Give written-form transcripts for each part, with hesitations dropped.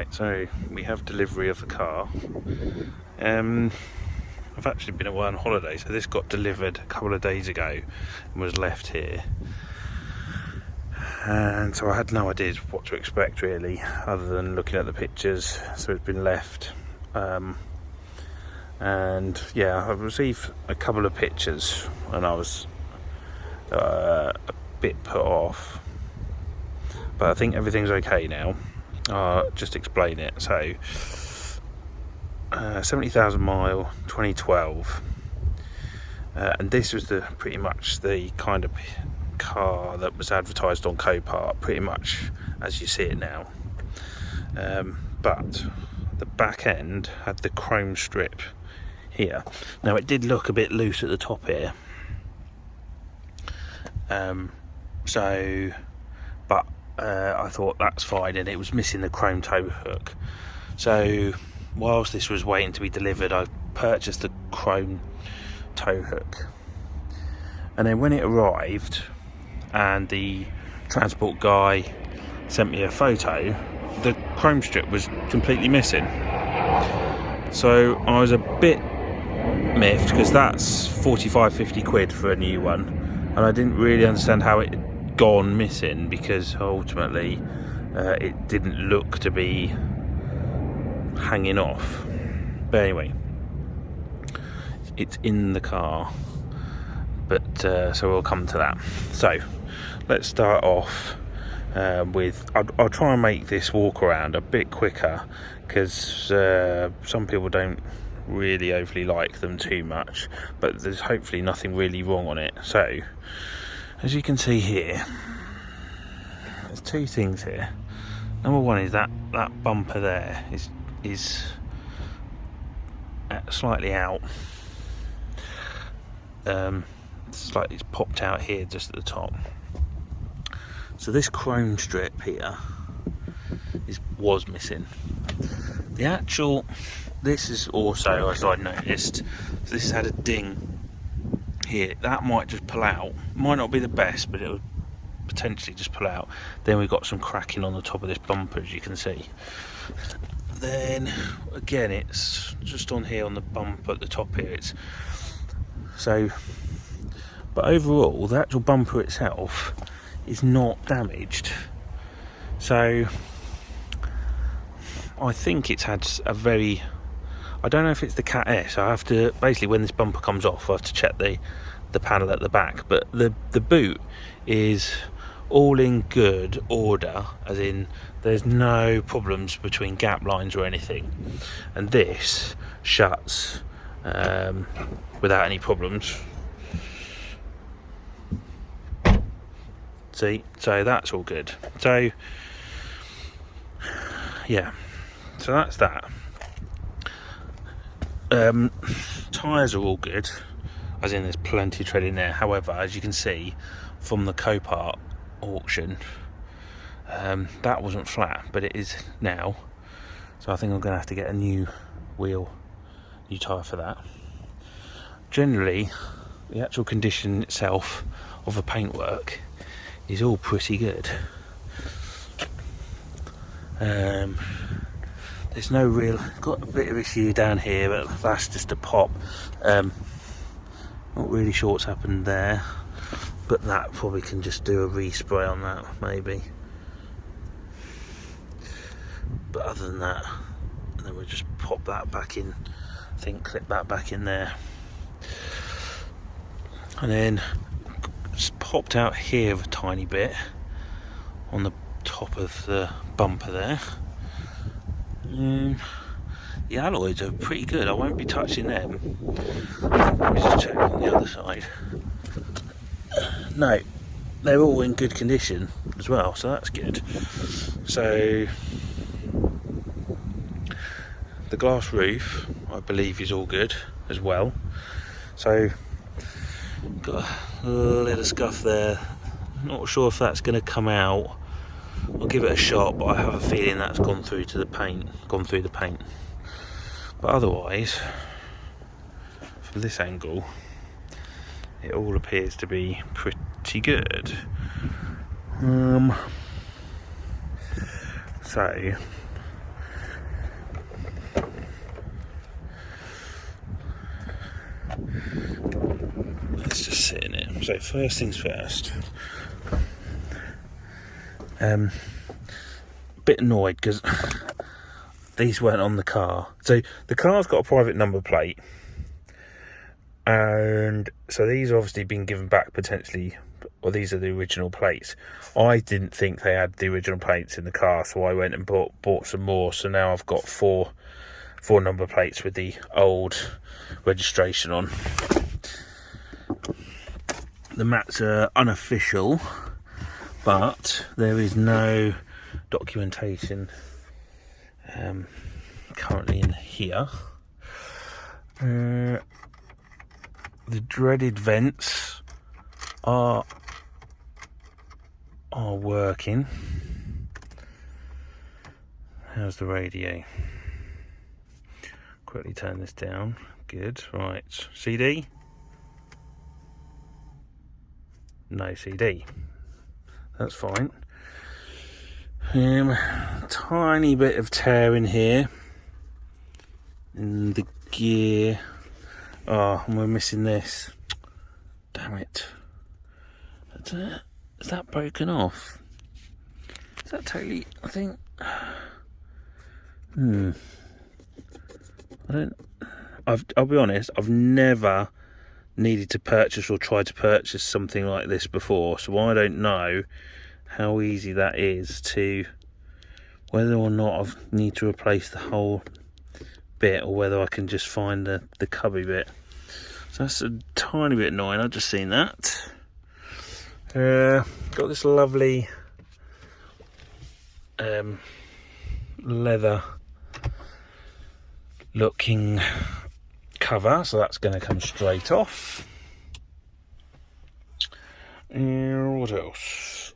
Right, so we have delivery of the car. I've actually been away on holiday, so this got delivered a couple of days ago and was left here. And so I had no idea what to expect really, other than looking at the pictures. So it's been left. And yeah, I received a couple of pictures and I was a bit put off. But I think everything's okay now. I'll just explain it. So 70,000 mile 2012, and this was pretty much the kind of car that was advertised on Copart, pretty much as you see it now, but the back end had the chrome strip here. Now it did look a bit loose at the top here, but I thought that's fine, and it was missing the chrome tow hook. So whilst this was waiting to be delivered, I purchased the chrome tow hook, and then when it arrived and the transport guy sent me a photo, the chrome strip was completely missing. So I was a bit miffed, because that's 45-50 quid for a new one, and I didn't really understand how it had gone missing, because ultimately it didn't look to be hanging off. But anyway, it's in the car, but so we'll come to that. So let's start off with I'll try and make this walk around a bit quicker, because some people don't really overly like them too much, but there's hopefully nothing really wrong on it. So as you can see here, there's two things here. Number one is that bumper there is slightly out. It's popped out here just at the top. So this chrome strip here was missing. This is also, as I noticed, this had a ding here. That might just pull out. Might not be the best, but it would potentially just pull out. Then we've got some cracking on the top of this bumper, as you can see. Then again, it's just on here on the bump at the top here. But overall, the actual bumper itself is not damaged. So I think it's had I don't know if it's the Cat S. I have to, basically when this bumper comes off, I have to check the panel at the back. But the boot is all in good order, as in there's no problems between gap lines or anything, and this shuts without any problems. See, so that's all good. So yeah, so that's that. Tyres are all good, as in there's plenty of tread in there. However, as you can see from the Copart auction, that wasn't flat, but it is now. So I think I'm going to have to get a new tyre for that. Generally, the actual condition itself of the paintwork is all pretty good. There's no real, got a bit of issue down here, but that's just a pop. Not really sure what's happened there, but that probably can just do a respray on that maybe. But other than that, and then we'll just pop that back in, I think clip that back in there. And then just popped out here a tiny bit on the top of the bumper there. The alloys are pretty good. I won't be touching them. Let me just check on the other side. No, they're all in good condition as well, so that's good. So the glass roof, I believe, is all good as well. So got a little scuff there. Not sure if that's going to come out. I'll give it a shot, but I have a feeling that's gone through the paint. But otherwise, from this angle, it all appears to be pretty good. So sit in it. So first things first. Bit annoyed because these weren't on the car. So the car's got a private number plate, and so these have obviously been given back potentially, or these are the original plates. I didn't think they had the original plates in the car, so I went and bought some more. So now I've got four number plates with the old registration on. The mats are unofficial, but there is no documentation currently in here. The dreaded vents are working. How's the radio? Quickly turn this down. Good. Right. CD? No CD. That's fine. Tiny bit of tear in here. In the gear. Oh, and we're missing this. Damn it. Is that broken off? Is that totally... I think... I'll be honest, I've never needed to purchase or tried to purchase something like this before, so I don't know how easy that is to... whether or not I need to replace the whole bit, or whether I can just find the cubby bit. So that's a tiny bit annoying. I've just seen that. Got this lovely leather looking cover, so that's going to come straight off. What else?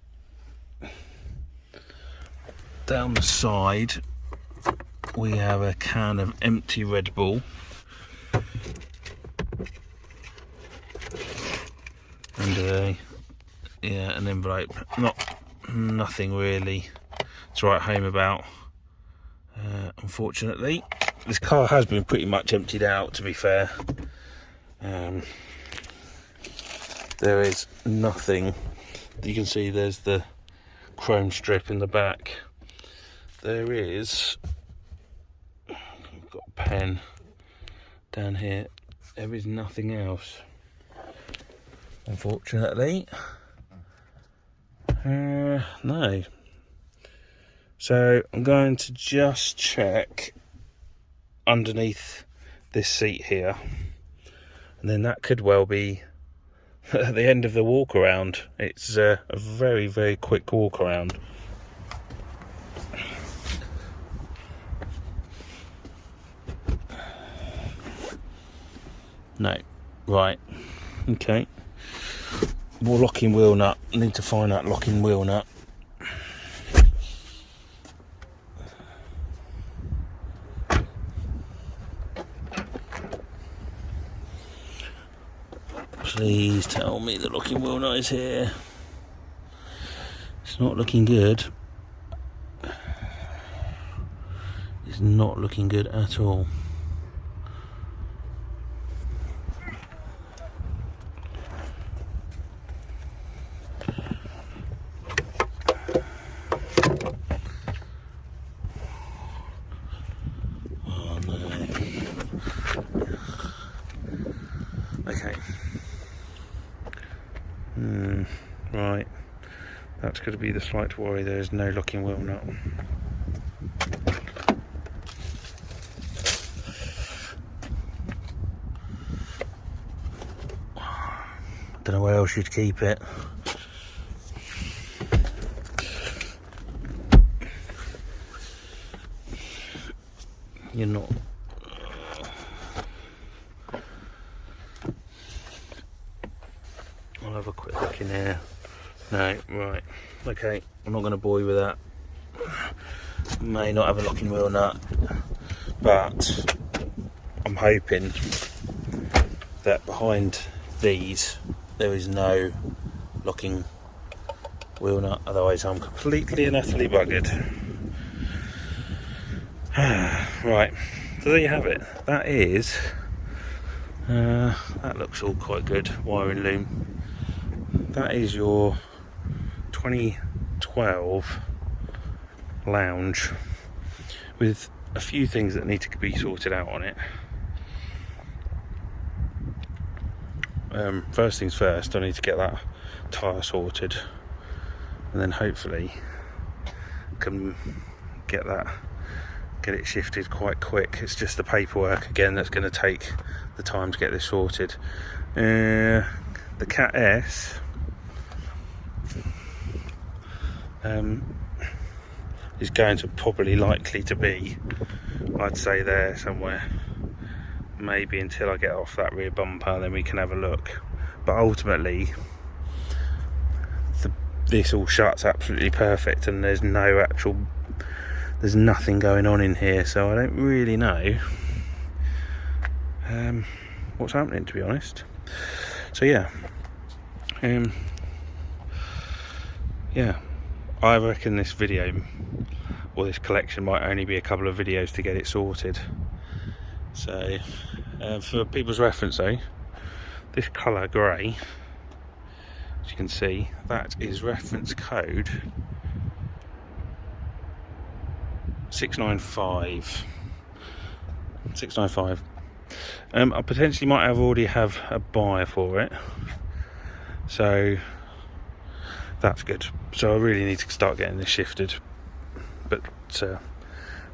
Down the side we have a can of empty Red Bull and an envelope. Nothing really to write home about, unfortunately. This car has been pretty much emptied out, to be fair. There is nothing. You can see there's the chrome strip in the back. There is, I've got a pen down here. There is nothing else, unfortunately. No. So I'm going to just check underneath this seat here, and then that could well be at the end of the walk around. It's a very, very quick walk around. No. Right. Okay. More locking wheel nut. Need to find that locking wheel nut. Please tell me the locking wheel nut is here. It's not looking good. It's not looking good at all. Oh no. Okay. Right, that's going to be the slight worry. There is no locking wheel nut. Don't know where else you'd keep it. You're not... I'll have a quick look in here. No, right. Okay, I'm not going to bore you with that. May not have a locking wheel nut, but I'm hoping that behind these there is no locking wheel nut, otherwise I'm completely and utterly buggered. Right, so there you have it. That is That looks all quite good, wiring loom. That is your 2012 lounge with a few things that need to be sorted out on it. First things first, I need to get that tyre sorted, and then hopefully can get it shifted quite quick. It's just the paperwork again that's going to take the time to get this sorted. The Cat S is going to probably likely to be, I'd say, there somewhere, maybe until I get off that rear bumper, then we can have a look. But ultimately this all shuts absolutely perfect, and there's nothing going on in here, so I don't really know what's happening, to be honest. So yeah, I reckon this video, or this collection, might only be a couple of videos to get it sorted. So for people's reference though, this colour grey, as you can see, that is reference code 695. I potentially might already have a buyer for it, so that's good. So I really need to start getting this shifted, but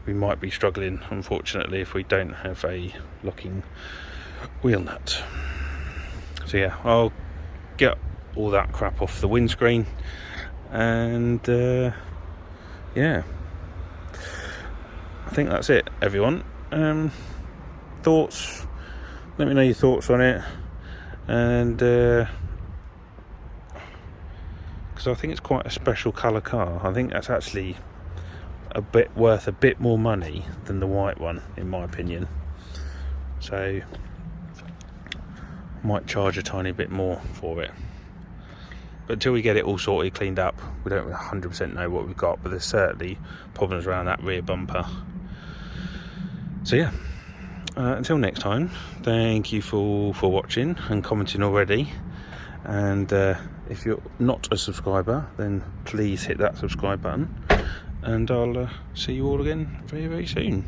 we might be struggling, unfortunately, if we don't have a locking wheel nut. So yeah, I'll get all that crap off the windscreen, and yeah, I think that's it, everyone. Thoughts? Let me know your thoughts on it, and because I think it's quite a special colour car. I think that's actually worth a bit more money than the white one, in my opinion. So might charge a tiny bit more for it. But until we get it all sorted, cleaned up, we don't 100% know what we've got. But there's certainly problems around that rear bumper. So yeah, until next time, thank you for watching and commenting already. And if you're not a subscriber, then please hit that subscribe button, and I'll see you all again very, very soon.